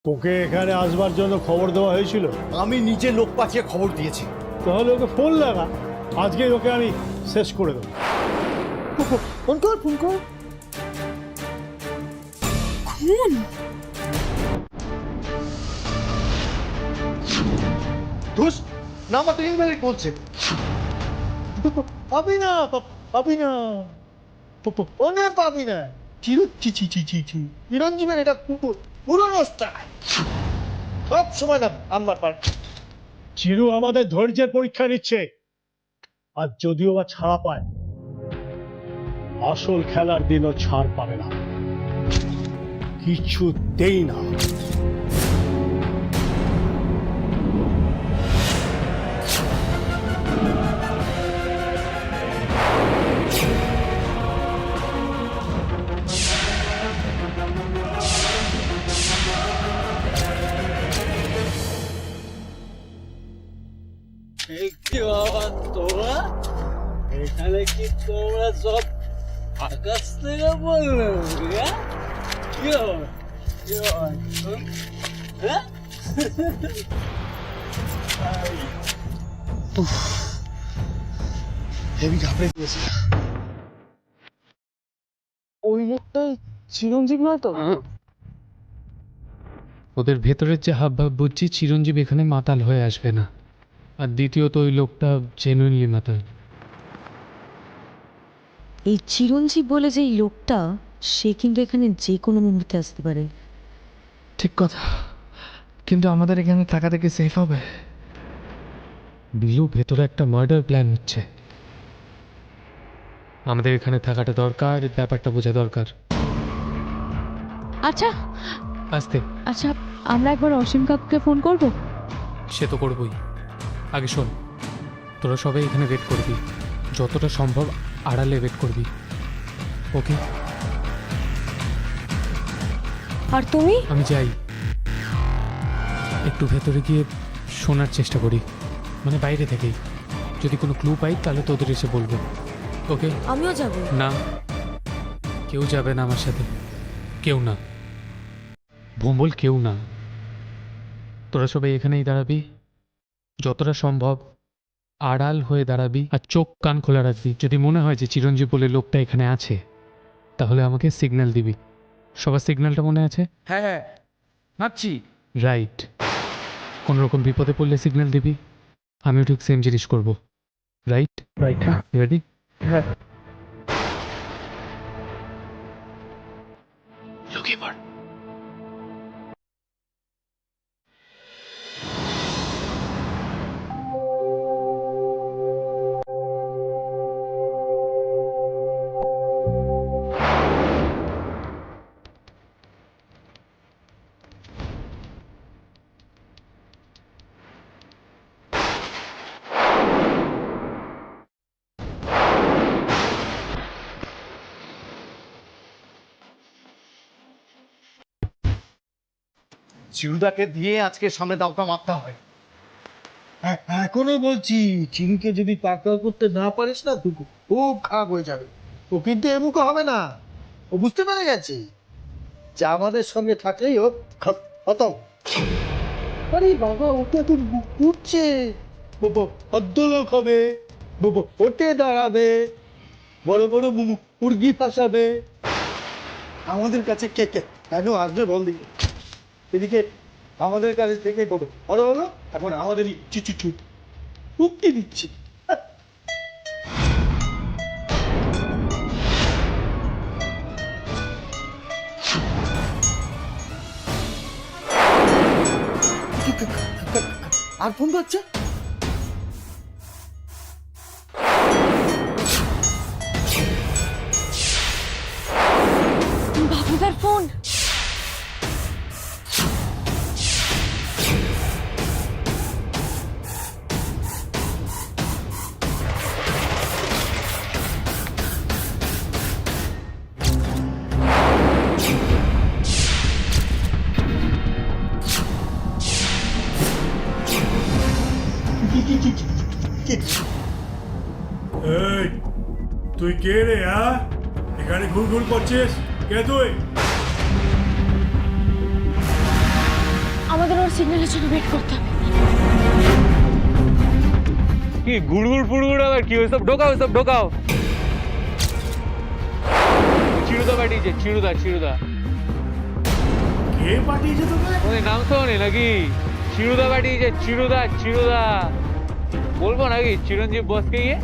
ওকে এখানে আসবার জন্য খবর দেওয়া হয়েছিল? আমি নিজে লোক পাঠিয়ে খবর দিয়েছি। তাহলে ওকে ফোন লাগা, আজকেই ওকে আমি শেষ করে দেবো। ফোন কর ফোন কর। খুন? ধুস, নাম্বারটা ইনভ্যালিড বলছে। পাবি না, পাবি না, ফোনে পাবি না। চিরঞ্জীবের এটা পুরনো স্টাইল, সব সময় না নাম্বার পার। চিরু আমাদের ধৈর্যের পরীক্ষা নিচ্ছে, আর যদিও বা ছাড়া পায়, আসল খেলার দিনও ছাড় পাবে না, কিছুতেই না। তোমরা এখানে কি তোমরা সব আকাশ থেকে বললে? হেভি ঘাবড়ে গিয়েছি। ওই লোকটাই চিরঞ্জীব নয় তো? ওদের ভেতরের যে হাবভাব বুঝছি, চিরঞ্জীব এখানে মাতাল হয়ে আসবে না। আর দ্বিতীয়ত ওই লোকটা জেনুইনলি মাতাল। এই চিরঞ্জীব বলে যে এই লোকটা, সে কিন্তু এখানে যে কোনো মুহূর্তে আসতে পারে। ঠিক কথা, কিন্তু আমাদের এখানে থাকাটা কি সেফ হবে? বিলু, ভেতরে একটা মার্ডার প্ল্যান হচ্ছে। আমাদের এখানে থাকাটা দরকার, ব্যাপারটা বোঝা দরকার। আচ্ছা আসতে আচ্ছা, আমরা একবার অসীম কাকুকে ফোন করব। সে তো করবই। আগে শোন, তোরা সবাই এখানে ওয়েট করবি, যতটা সম্ভব আড়ালে ওয়েট করবি, ওকে? আর তুমি? আমি যাই, একটু ভেতরে গিয়ে শোনার চেষ্টা করি, মানে বাইরে থেকেই। যদি কোনো ক্লু পাই তাহলে তোদের এসে বলবো, ওকে? আমিও যাব। না, কেউ যাবে না আমার সাথে, কেউ না, ভোম্বল, কেউ না। তোরা সবাই এখানেই দাঁড়াবি, যতটা সম্ভব আড়াল হয়ে দাঁড়াবি, আর চোখ কান খোলা রাখবি। যদি মনে হয় যে চিরঞ্জীব বলে লোকটা এখানে আছে, তাহলে আমাকে সিগন্যাল দিবি। সবার সিগন্যালটা মনে আছে? হ্যাঁ হ্যাঁ, নাচছি। রাইট। কোনো রকম বিপদে পড়লে সিগন্যাল দিবি, আমিও ঠিক সেম জিনিস করব। Right right, ready? হ্যাঁ। লুকিয়ে পড়। চিরুদাকে দিয়ে আজকে সামনে দাওটা মারতে হবে। এখনো বলছি, চিরুকে যদি পাকড়াও করতে না পারিস না, তুই খুব খারাপ হয়ে যাবে। ও কিন্তু এমুখো হবে না, ও বুঝতে পেরে গেছে যে আমাদের সঙ্গে থাকলেই ও খতম। আরে বাবা, ওটা তো উঠছে, ভদ্রলোক হবে, ওটে দাঁড়াবে, বড় বড় মুরগি ফাঁসাবে। আমাদের কাছে কে কে কেন আসবে বল দিকে? এদিকে আমাদের কাছে থেকে বলো বলো বলো, এখন আমাদেরই মুক্তি দিচ্ছি। আর ফোন করছে। বাবুদার ফোন। এই, তুই কে রে? হ্যাঁ, এখানে ঘুরঘুর করছিস? কে তুই? সিগন্যালের জন্য ওয়েট করতে হবে। কি গুড়গুড় ফুড়গুড় আবার কি ওইসব ঢোকাও, ওইসব ঢোকাও। চিরুদা পাঠিয়েছে, চিরুদা। কে পাঠিয়েছে তোকে? ওদের নাম শোনে নাকি? চিরুদা পাঠিয়েছে, চিরুদা। বলবো নাকি চিরঞ্জীব বসকে গিয়ে?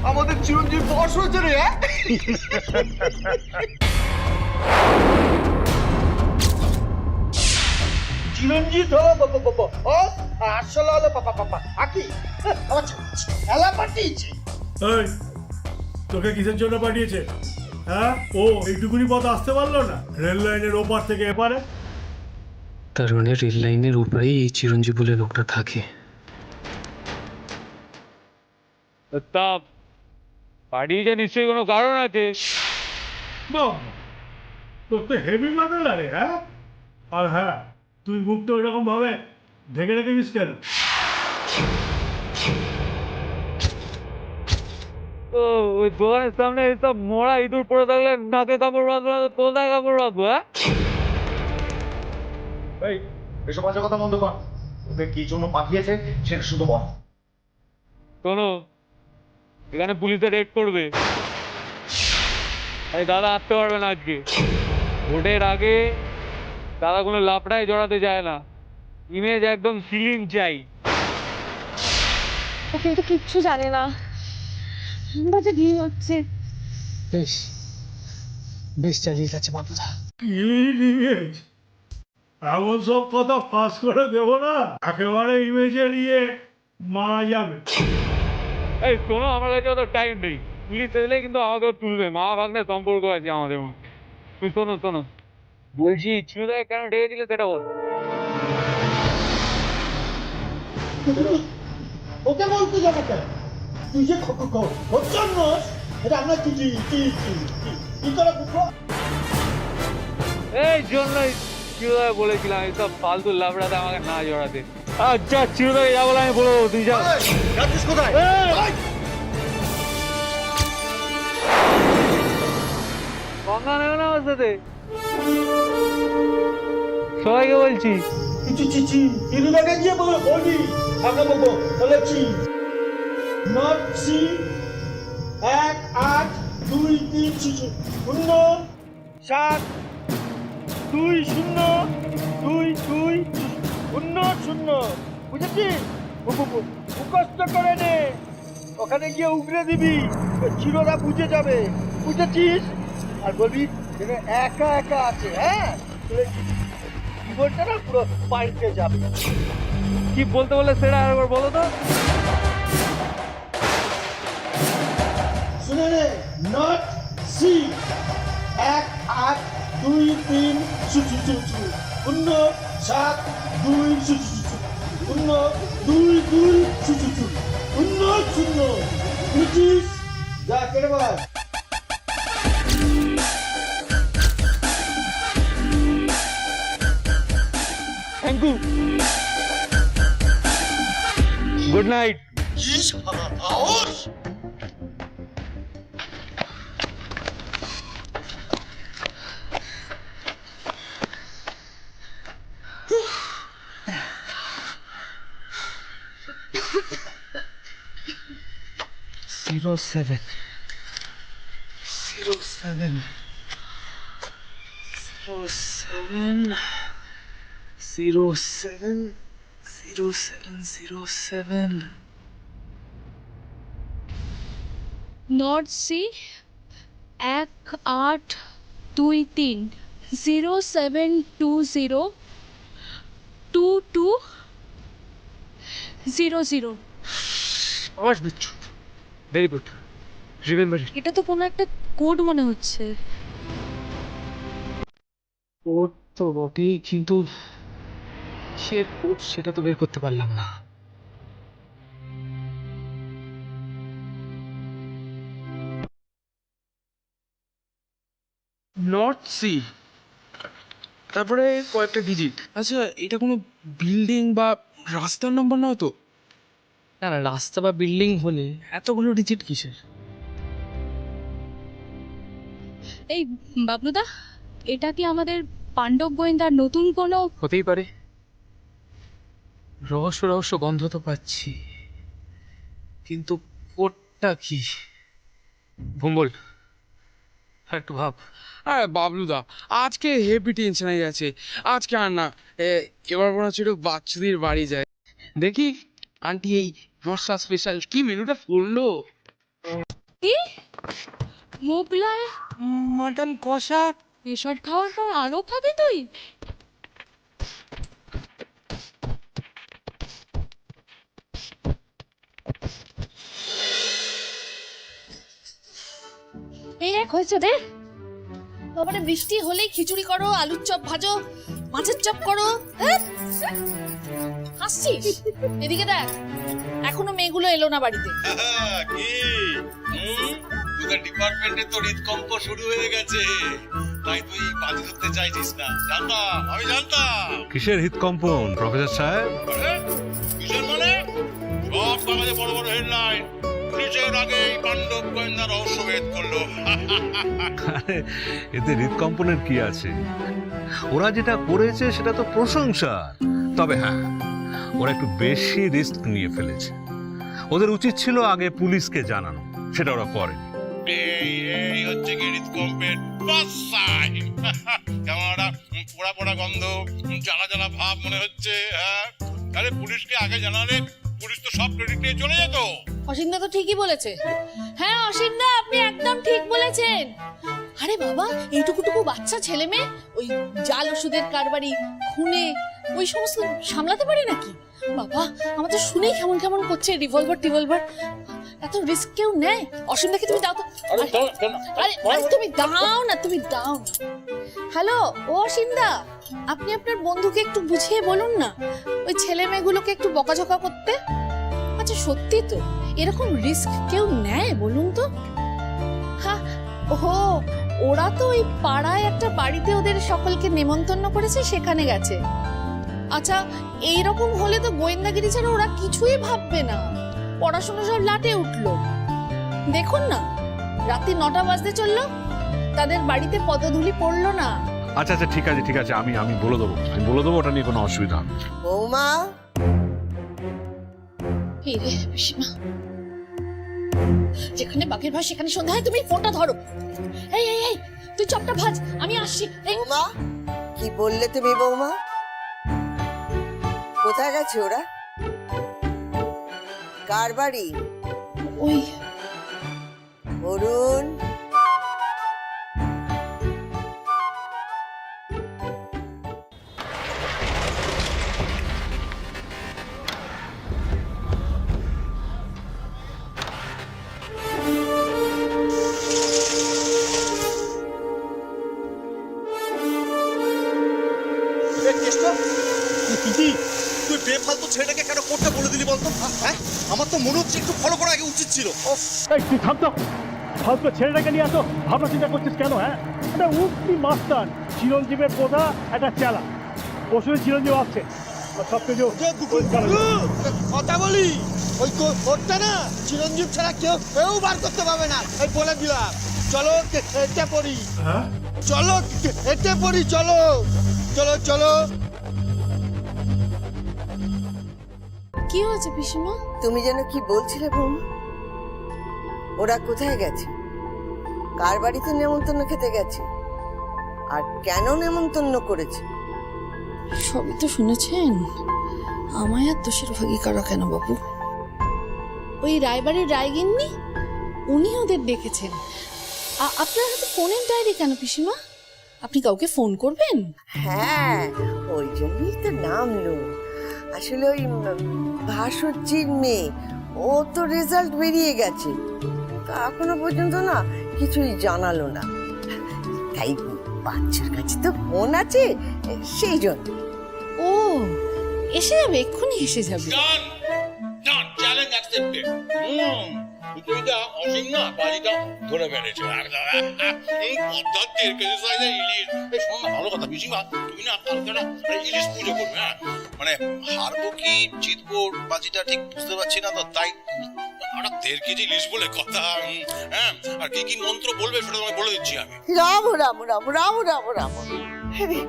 আমাদের চিরঞ্জিত বস হয়েছে রে। চিরঞ্জিত হলো আসলে হলো আকি আমার খেলা পাঠিয়েছে। এই, তোকে কিসের জন্য পাঠিয়েছে? হ্যাঁ, ও এইটুকুনি পথ আসতে পারলো না রেল লাইনের ওপার থেকে এপারে? তার মানে রেল লাইনের উপরেই এই চিরঞ্জীব বলে লোকটা থাকে। তা পাঠিয়েছে নিশ্চয়ই কোনো কারণ আছে। বাহ, তোর তো হেভি মাথা রে। হ্যাঁ, আর হ্যাঁ, তুই মুখটা ওইরকম ভাবে ঢেকে রেখেছিস কেন? তো ওই দোকানের সামনে সব মরা ইঁদুর পড়ে থাকলে নাকে কাপড় বাঁধবো না, কোথায় কাপড় বাঁধবো? হ্যাঁ, এই এসব বাজে কথা বন্ধ কর। ওদের কি জন্য পাঠিয়েছে সেটা শুধু বল। শোনো, এখানে পুলিশে রেড করবে। এই দাদা আসতে পারবে না আজকে। ভোটের আগে দাদা কোনো লাফড়ায় জড়াতে চায় না। ইমেজ একদম ক্লিন চাই। ও কিন্তু কিচ্ছু জানে না, বাজে ভিড় হচ্ছে। বেশ চালিয়ে যাচ্ছে বাবুদা। ইমেজ, এমন সব কথা ফাঁস করে দেবো না, একেবারে ইমেজের মারা যাবে। এই শোনো, আমার কাছে অত টাইম নেই। পুলিশ এলে কিন্তু আমাকেও তুলবে। মা ভাগ্নের সম্পর্ক আছে আমাদের মধ্যে। তুমি শোনো, বলছি চিরুদাকে কেন ডেকেছিলে সেটা বল। ওকে বলতে যাবো কেন? তুই যে খোঁচার নস এটা আমরা কি করে বুঝবো? এই জন্যই চিরুদাকে বলেছিলাম এইসব ফালতু লাফড়াতে আমাকে না জড়াতে। আচ্ছা, চিরুদাকে যা বলে আমি বলে দেবো, তুই যা। যাচ্ছিস কোথায়? গঙ্গা নেবে না আমার সাথে, সবাইকে বলছি। চিরুদাকে গিয়ে বলবি আমরা বলেছি নট সি 1-8-2-3-0-7-2-0-2-0 বুঝেছিস? মুখস্থ করে নে, ওখানে গিয়ে উগরে দিবি, চিররা বুঝে যাবে। বুঝেছিস? আর বলবি যেন একা আছে। হ্যাঁ, জীবনটা না পুরো পাল্টে যাবে। কি বলতে বলে সেটা আরেকবার বলো তো। শুনে নে, নট সি 1-8-2-3-0-7-2-0-2-2-0 বুঝিস? যা কেটে বল। Thank you, good night. North sea 1-8-2-3-0-7-2-2-0-0। Very good, remember. এটা তো কোনো একটা কোড মনে হচ্ছে। ওর তো বটেই, কিন্তু সেটা তো বের করতে পারলাম না। নর্থ সি, তারপরে কয়েকটা ডিজিট। আচ্ছা, এটা কোনো বিল্ডিং বা রাস্তার নাম্বার নয় তো? না না, রাস্তা বা বিল্ডিং হলে এতগুলো ডিজিট কিসের? এই বাবলুদা, এটা কি আমাদের পাণ্ডব গোয়েন্দার নতুন কোনো হতেই পারে। রহস্য রহস্য গন্ধ তো পাচ্ছি, কিন্তু কোটটা কি? ভুম্বল, একটু ভাব। আরে বাবলুদা, আজকে হেভি টেনশন হয়ে গেছে। আজকে আর না, এবার মনে হচ্ছে একটু বাচ্চাদের বাড়ি যায়। দেখি আন্টি এই বর্ষা স্পেশাল কি মেনুটা করলো। কি মোগলাই মাটন কষা। এসব খাওয়ার পর আরো খাবি তুই? এই এক হয়েছে রে। তারপরে বৃষ্টি হলেই খিচুড়ি করো, আলুর চপ ভাজো, মাছের চপ করো। হাসছিস? এদিকে দেখ, এখনো মেয়েগুলো এলো না বাড়িতে। কি তোদের ডিপার্টমেন্টে তো হৃদকম্প শুরু হয়ে গেছে, তাই তুই বাজি ধরতে চাইছিস না। জানতাম, আমি জানতাম। কিসের হৃদকম্পন প্রফেসর সাহেব? আরে, কিসের মানে? সব কাগজে বড় বড় হেডলাইন, পুলিশের আগেই পাণ্ডব গোয়েন্দা রহস্যভেদ করলো। আরে, এতে হৃদকম্পনের কি আছে? ওরা যেটা করেছে সেটা তো প্রশংসা। তবে হ্যাঁ, ওরা একটু বেশি রিস্ক নিয়ে ফেলেছে। ওদের উচিত ছিল আগে পুলিশকে জানানো, সেটা ওরা করেনি। এই হচ্ছে কি হৃদকম্পের ফার্স্ট সাইন। কেমন একটা পোড়া পোড়া গন্ধ, জ্বালা জ্বালা ভাব মনে হচ্ছে। হ্যাঁ, তাহলে পুলিশকে আগে জানালে পুলিশ তো সব ক্রেডিট নিয়ে চলে যেত। অসিন্দা তো ঠিকই বলেছে। হ্যাঁ অসিন্দা, আপনি একদম ঠিক বলেছেন। আরে বাবা, এইটুকুটুকু বাচ্চা ছেলে মেয়ে ওই জাল ওষুধের কারবারি, খুনে, ওই সমস্ত সামলাতে পারে নাকি? বাবা, আমার তো শুনেই কেমন কেমন করছে। রিভলভার, এত রিস্ক কেউ নেয়? অসিন্দাকে তুমি দাও তো। আরে তুমি দাও না। হ্যালো, ও অসিন্দা, আপনি আপনার বন্ধুকে একটু বুঝিয়ে বলুন না ওই ছেলে মেয়েগুলোকে একটু বকাঝকা করতে। আচ্ছা সত্যি তো এরকম রিস্ক কেউ নেয় বলুন তো? হ্যাঁ, ওহো, ওরা তো ওই পাড়ায় একটা বাড়িতে ওদের সকলকে নেমন্তন্ন করেছে, সেখানে গেছে। আচ্ছা, এইরকম হলে তো গোয়েন্দাগিরি ছাড়া ওরা কিছুই ভাববে না। পড়াশোনা সব লাটে উঠলো। দেখুন না, রাত্রি 9টা বাজতে চললো, তাদের বাড়িতে পদধূলি পড়লো না। আচ্ছা আচ্ছা, ঠিক আছে, আমি বলে দেবো, ওটা নিয়ে কোনো অসুবিধা হবে না। বৌমা, এই রে পিসিমা, যেখানে বাঘের ভাই সেখানে সন্ধ্যা হয়। তুমি ফোনটা ধরো। এই তুই চপটা ভাজ, আমি আসছি। বৌমা, কি বললে তুমি বৌমা? কোথায় গেছে ওরা? কার বাড়ি? ওই অরুণ, তুই বেফালতু ছেলেটাকে কেন করতে বলে দিলি বলতো? হ্যাঁ, আমার তো মনে হচ্ছে একটু ফলো করা আগে উচিত ছিল। এই তুই থাম তো, ফালতু ছেলেটাকে নিয়ে আসো। ভাবনা চিন্তা করছিস কেন? হ্যাঁ, এটা উঠতি মাস্টার, চিরঞ্জীবের প্রধা, একটা চেলা। বসে চিরঞ্জীব আসছে, সব কিছু কথা বলি, ওই কোটটা না চিরঞ্জীব ছাড়া কেউ বার করতে পারবে না, এই বলে দিলাম। চলো এতে পড়ি, চলো। কি হয়েছে পিসিমা? তুমি যেন কি বলছিলে বৌমা? ওরা কোথায় গেছে? কার বাড়িতে নেমন্তন্ন খেতে গেছে? আর কেন নেমন্তন্ন করেছে? সবই তো শুনেছেন। আমায় আর দোষের ভাগী করা কেন বাবু? ওই রায়বাড়ির রায়গিন্নি, উনি ওদের ডেকেছেন। আপনার হাতে ফোনের ডায়েরি কেন পিসিমা? আপনি কাউকে ফোন করবেন? হ্যাঁ, ওই জন্যই তো নামলো। আসলে ওই ভাসুরজির মেয়ে, ও তো রেজাল্ট বেরিয়ে গেছে, এখনো পর্যন্ত না কিছুই জানালো না। তাই বাচ্চার কাছে তো ফোন আছে, সেই জন্য। ও এসে যাবে, এক্ষুনি এসে যাবে। ডান, চ্যালেঞ্জ অ্যাকসেপ্টেড। সুচরিতা অসীম না বাড়িটা ধরে বেড়েছে একদম। এই পদ্ধতির কেজি সাইজের ইলিশ, এই শোনো না, ভালো কথা পিসিমা, তুমি না কালকে ইলিশ পুজো করবে। হ্যাঁ, মানে হারবো কি জিতবো বাজিটা ঠিক বুঝতে পারছি না তো, তাই আমরা 1.5 কেজি ইলিশ বলে কথা। হ্যাঁ, আর কি কি মন্ত্র বলবে সেটা তোমায় বলে দিচ্ছি আমি। রাম রাম রাম রাম রাম রাম। আরে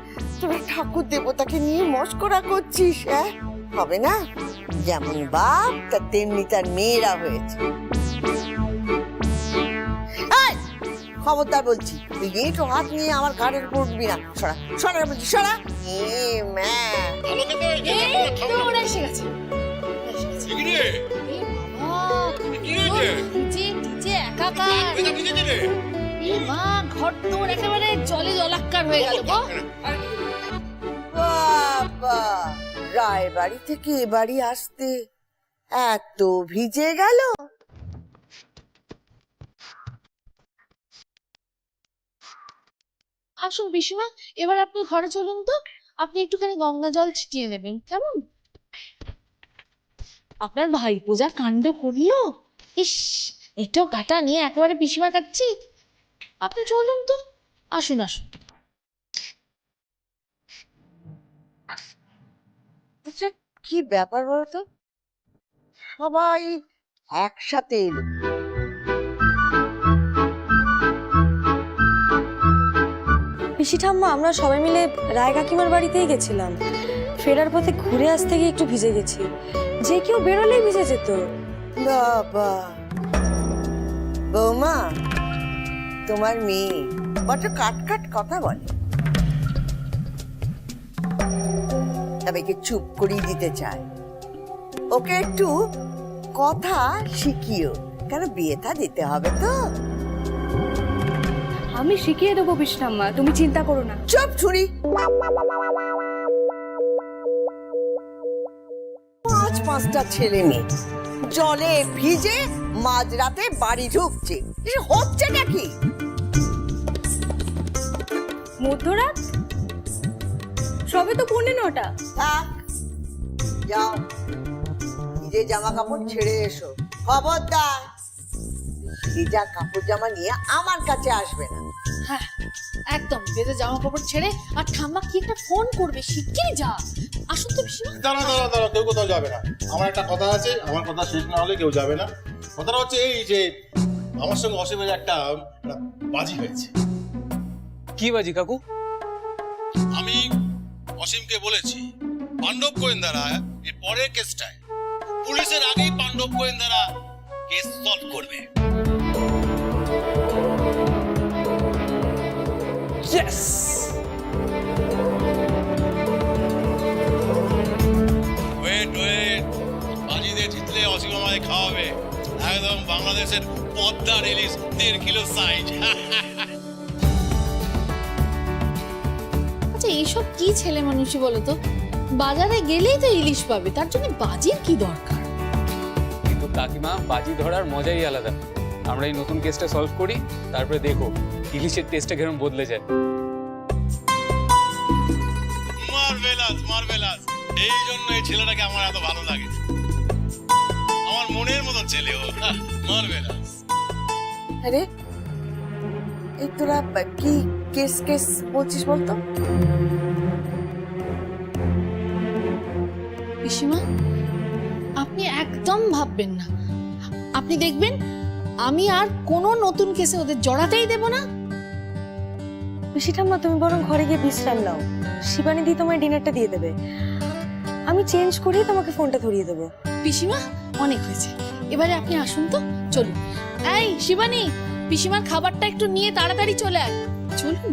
তোরা ঠাকুর দেবতাকে নিয়ে মস্করা করছিস, হ্যাঁ? হবে না? যেমন বাপ তার তেমনি তার মেয়েরা হয়েছে। এই, খবরদার বলছি, তুই একটু হাত নিয়ে আমার ঘাড়ের উপর উঠবি না। সরা সরা বলছি, সরা। মা, ভালো খেতে হয়েছে, এই খাও, খাও। তো ওরা এসে গেছে। কি রে? এ বাবা, কি হয়েছে? ভিজে টিজে একাকার। ভেজা ভিজেছে রে? এ মা, ঘর তোর একেবারে জলে জলাক্কার হয়ে গেল গো। বাবা, রায় বাড়ি থেকে এ বাড়ি আসতে এত ভিজে গেল? আসুন পিসিমা, এবার আপনি ঘরে চলুন তো। আপনি একটুখানি গঙ্গা জল ছিটিয়ে নেবেন, কেমন? আপনার ভাইপো যা কাণ্ড করলো, ইস, একটু কাটা নিয়ে একেবারে পিসিমার কাটছি। আপনি চলুন তো, আসুন আসুন। আচ্ছা, কি ব্যাপার বলতো? সবাই একসাথে এলো। পিসি ঠাম্মা, আমরা সবাই মিলে রায় কাকিমার বাড়িতেই গেছিলাম। ফেরার পথে ঘুরে আসতে গিয়ে একটু ভিজে গেছি। যে কেউ বেরোলেই ভিজে যেত। বাবা, বৌমা, তোমার মেয়ে বড্ড কাট কাট কথা বলে, সবাইকে চুপ করিয়ে দিতে চায়। ওকে একটু কথা শিখিও, কেন বিয়েটা দিতে হবে তো। আমি শিখিয়ে দেবো পিসি ঠাম্মা, তুমি চিন্তা করো না। চুপ ছুরি। 5-5টা ছেলে মেয়ে জলে ভিজে মাঝরাতে বাড়ি ঢুকছে, হচ্ছে নাকি? মধ্যরাত সবে তো 9:15। থাক, যাও নিজে জামা কাপড় ছেড়ে এসো। খবরদার ভিজা কাপড় জামা নিয়ে আমার কাছে আসবে না। হ্যাঁ, একদম ভেজা জামা কাপড় ছেড়ে। আর ঠাম্মা কি একটা ফোন করবে, শিগগিরই যা। আসুন তো পিসিমা। দাঁড়া দাঁড়া দাঁড়া, কেউ কোথাও যাবে না। আমার একটা কথা আছে, আমার কথা শেষ না হলে কেউ যাবে না। কথাটা হচ্ছে এই যে আমার সঙ্গে অসীমের একটা বাজি হয়েছে। কি বাজি কাকু? আমি অসীমকে বলেছি পাণ্ডব গোয়েন্দারা এর পরের কেসটায় পুলিশের আগেই পাণ্ডব গোয়েন্দারা কেস সলভ করবে। ইয়েস! ওয়েট ওয়েট, বাজি দিয়ে জিতলে অসীম আমায় খাওয়াবে একদম বাংলাদেশের পদ্মার ইলিশ 1.5 কিলো সাইজ। আচ্ছা, এইসব কি ছেলে মানুষই বলো তো? বাজারে গেলেই তো ইলিশ পাবে, তার জন্য বাজির কি দরকার? কিন্তু কাকিমা, বাজি ধরার মজাই আলাদা। আমরা এই নতুন কেসটা সলভ করি, তারপরে দেখো ইলিশের টেস্টটা কিরকম বদলে যায়। মার্ভেলাস মার্ভেলাস, এই জন্য এই ছেলেটাকে আমার এত ভালো লাগে। আমার মনের মতো ছেলে ও, মার্ভেলাস। আরে এই তোরা কি কেস কেস বলছিস বলতো? পিসিমা, আপনি একদম ভাববেন না। আপনি দেখবেন আমি আর কোনো নতুন কেসে ওদের জড়াতেই দেব না। পিসি ঠাম্মা, তুমি বরং ঘরে গিয়ে বিশ্রাম নাও। শিবানী দি তোমায় ডিনারটা দিয়ে দেবে। আমি চেঞ্জ করেই তোমাকে ফোনটা ধরিয়ে দেবো। পিসিমা, অনেক হয়েছে, এবারে আপনি আসুন তো, চলুন। এই শিবানী, পিসিমার খাবারটা একটু নিয়ে তাড়াতাড়ি চলে আয়, চলুন।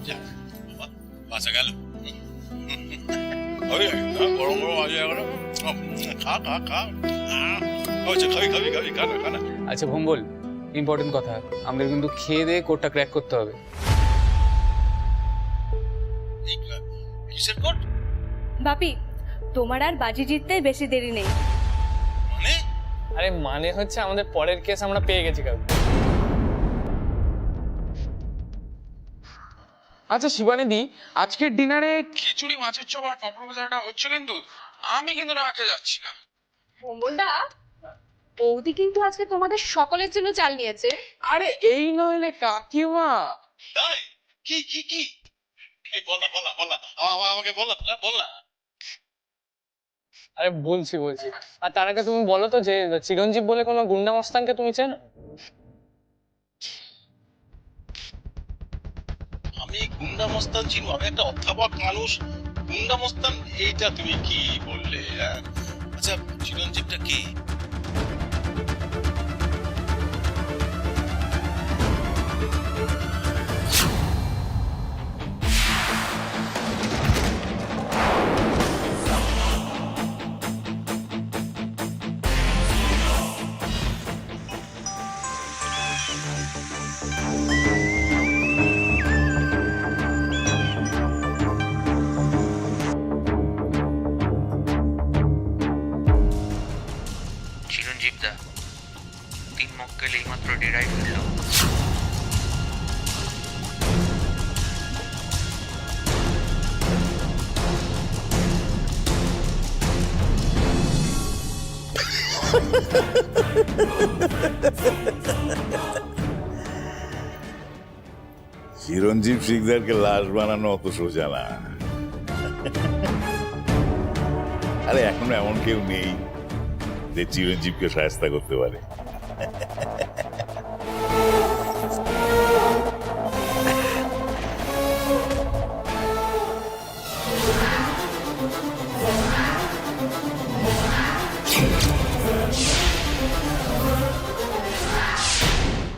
যাক, বাবা, বাঁচা গেল। গরম গরম বাজি এগারো, খা খা খা। আচ্ছা, খাবি খাবি খাবি, খানা খানা। আচ্ছা ভম্বল, ইম্পর্টেন্ট কথা, আমাদের কিন্তু খেয়ে দিয়ে কোডটা ক্র্যাক করতে হবে। কিসের কোড? বাপি, তোমার আর বাজি জিততে বেশি দেরি নেই। মানে? আরে মানে হচ্ছে আমাদের পরের কেস আমরা পেয়ে গেছি কাকু। আচ্ছা শিবানী দি, আজকের ডিনারে খিচুড়ি, মাছের চপ আর পাঁপড় ভাজাটা হচ্ছে, কিন্তু আমি কিন্তু না খেতে যাচ্ছি না। বৌদা, বৌদি কিন্তু আজকে তোমাদের সকলের জন্য চাল নিয়েছে। আরে এই নইলে কাকিমা। তাই? কি কি কি? এই বল না বল না বল না, আমাকে বল না বল না। আরে বলছি বলছি, আর তার আগে তুমি বলো তো যে চিরঞ্জীব বলে কোনো গুন্ডা মস্তানকে তুমি চেনো? আমি গুন্ডা মস্তান চিনব? আমি একটা অধ্যাপক মানুষ, গুন্ডা মস্তান এইটা তুমি কি বললে? হ্যাঁ? আচ্ছা, চিরঞ্জীবটা কি? চিরঞ্জীব দা, 3 মক্কেল এইমাত্র ডেরায় ফিরল। চিরঞ্জীব শিকদারকে লাশ বানানো অত সোজা না। আরে এখনো এমন কেউ নেই যে চিরঞ্জীবকে সাহায্য করতে পারে।